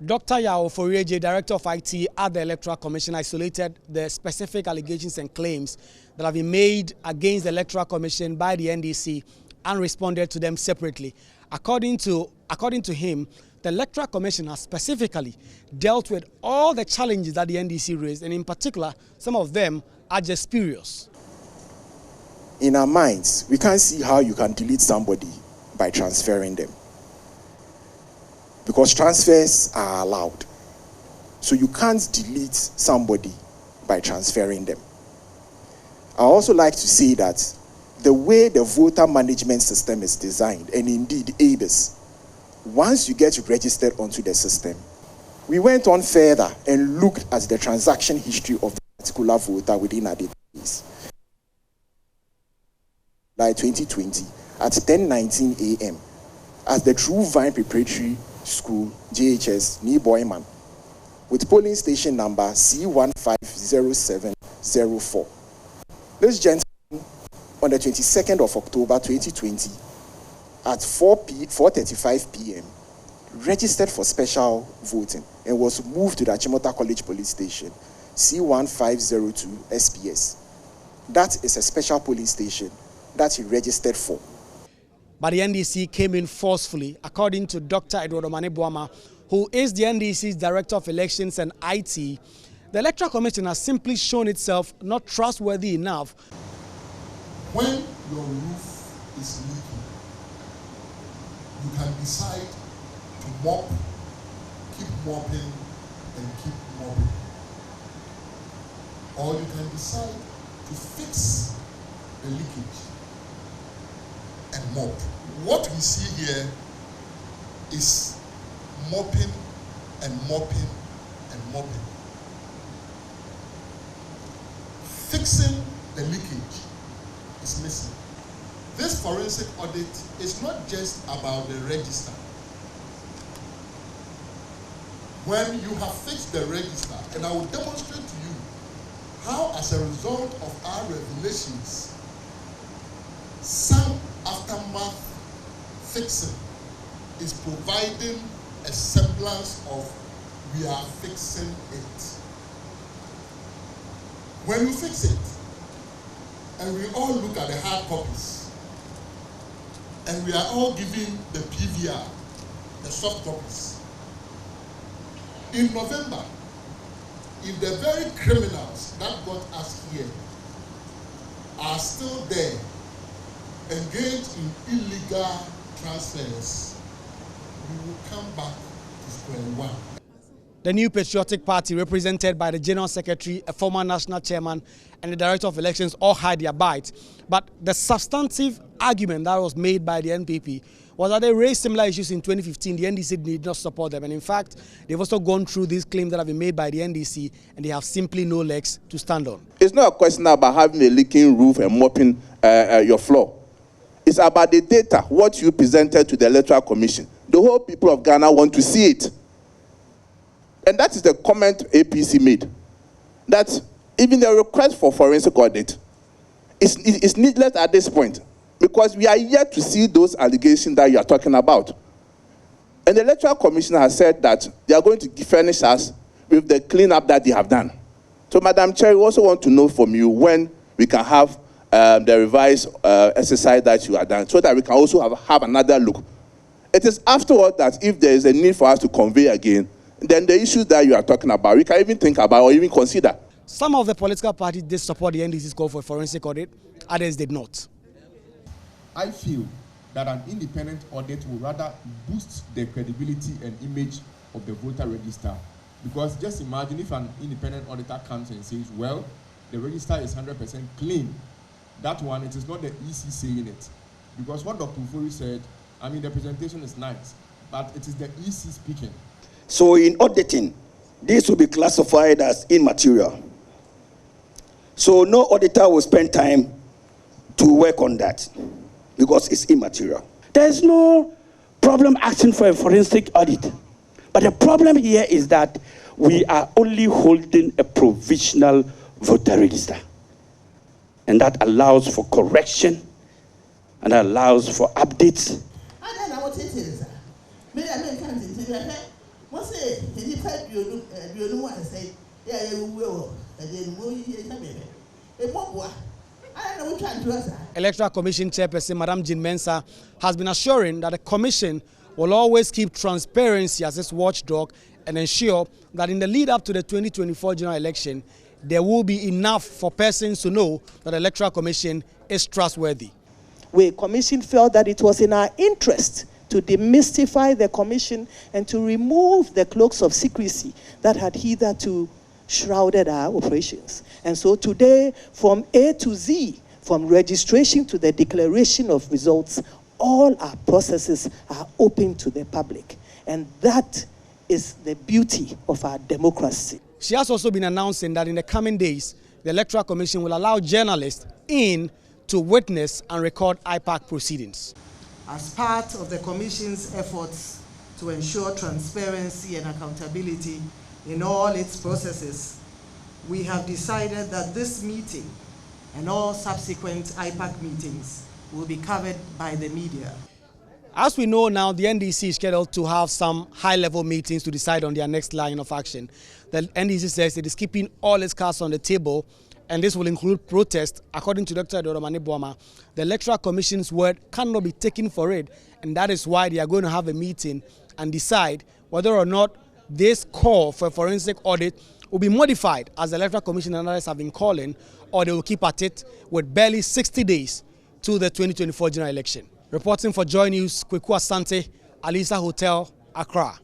Dr. Ofori-Adjei, Director of IT at the Electoral Commission, isolated the specific allegations and claims that have been made against the Electoral Commission by the NDC and responded to them separately. According to him, the Electoral Commission has specifically dealt with all the challenges that the NDC raised, and in particular, some of them are just spurious. In our minds, we can't see how you can delete somebody by transferring them, because transfers are allowed. So you can't delete somebody by transferring them. I also like to say that the way the voter management system is designed, and indeed ABIS, once you get registered onto the system, we went on further and looked at the transaction history of the particular voter within our database. By 2020, at 10:19 a.m., at the True Vine Preparatory School, JHS, near Boyman, with polling station number C150704. This gentleman, on the 22nd of October 2020, at 4:35 p.m., registered for special voting and was moved to the Achimota College Police Station, C1502 SPS. That is a special polling station that he registered for. But the NDC came in forcefully, according to Dr. Edward Omane-Boama, who is the NDC's Director of Elections and IT. The Electoral Commission has simply shown itself not trustworthy enough. When your roof is leaking, you can decide to mop, keep mopping, and keep mopping. Or you can decide to fix the leakage and mop. What we see here is mopping and mopping and mopping. Fixing the leakage is missing. This forensic audit is not just about the register. When you have fixed the register, and I will demonstrate to you how, as a result of our revelations, some aftermath fixing is providing a semblance of we are fixing it. When you fix it, and we all look at the hard copies, and we are all giving the PVR, the soft copies. In November, if the very criminals that got us here are still there, engaged in illegal transfers, we will come back to square one. The New Patriotic Party, represented by the General Secretary, a former National Chairman, and the Director of Elections, all had their bite. But the substantive argument that was made by the NPP was that they raised similar issues in 2015. The NDC did not support them. And in fact, they've also gone through these claims that have been made by the NDC, and they have simply no legs to stand on. It's not a question about having a leaking roof and mopping your floor. It's about the data, what you presented to the Electoral Commission. The whole people of Ghana want to see it. And that is the comment APC made, that even the request for forensic audit is needless at this point, because we are yet to see those allegations that you are talking about. And the Electoral Commission has said that they are going to furnish us with the cleanup that they have done. So, Madam Chair, we also want to know from you when we can have the revised exercise that you have done, so that we can also have another look. It is afterward that if there is a need for us to convey again, then the issues that you are talking about, we can even think about or even consider. Some of the political parties did support the NDC's call for a forensic audit, others did not. I feel that an independent audit will rather boost the credibility and image of the voter register. Because just imagine if an independent auditor comes and says, well, the register is 100% clean. That one, it is not the EC saying it. Because what Dr. Ofori said, I mean, the presentation is nice, but it is the EC speaking. So in auditing, this will be classified as immaterial. So no auditor will spend time to work on that because it's immaterial. There's no problem asking for a forensic audit. But the problem here is that we are only holding a provisional voter register. And that allows for correction and allows for updates. I don't know what it is. said you know what I say. Yeah, you will. And then will you a mobile? I don't know what to do. Electoral Commission Chairperson Madam Jean Mensah has been assuring that the Commission will always keep transparency as its watchdog and ensure that in the lead up to the 2024 general election, there will be enough for persons to know that the Electoral Commission is trustworthy. The Commission felt that it was in our interest to demystify the Commission and to remove the cloaks of secrecy that had hitherto shrouded our operations. And so today, from A to Z, from registration to the declaration of results, all our processes are open to the public. And that is the beauty of our democracy. She has also been announcing that in the coming days, the Electoral Commission will allow journalists in to witness and record IPAC proceedings. As part of the Commission's efforts to ensure transparency and accountability in all its processes, we have decided that this meeting and all subsequent IPAC meetings will be covered by the media. As we know now, the NDC is scheduled to have some high-level meetings to decide on their next line of action. The NDC says it is keeping all its cards on the table, and this will include protest. According to Dr. Doromani Boama, the Electoral Commission's word cannot be taken for it, and that is why they are going to have a meeting and decide whether or not this call for a forensic audit will be modified, as the Electoral Commission and others have been calling, or they will keep at it with barely 60 days to the 2024 general election. Reporting for Joy News, Kweku Asante, Alisa Hotel, Accra.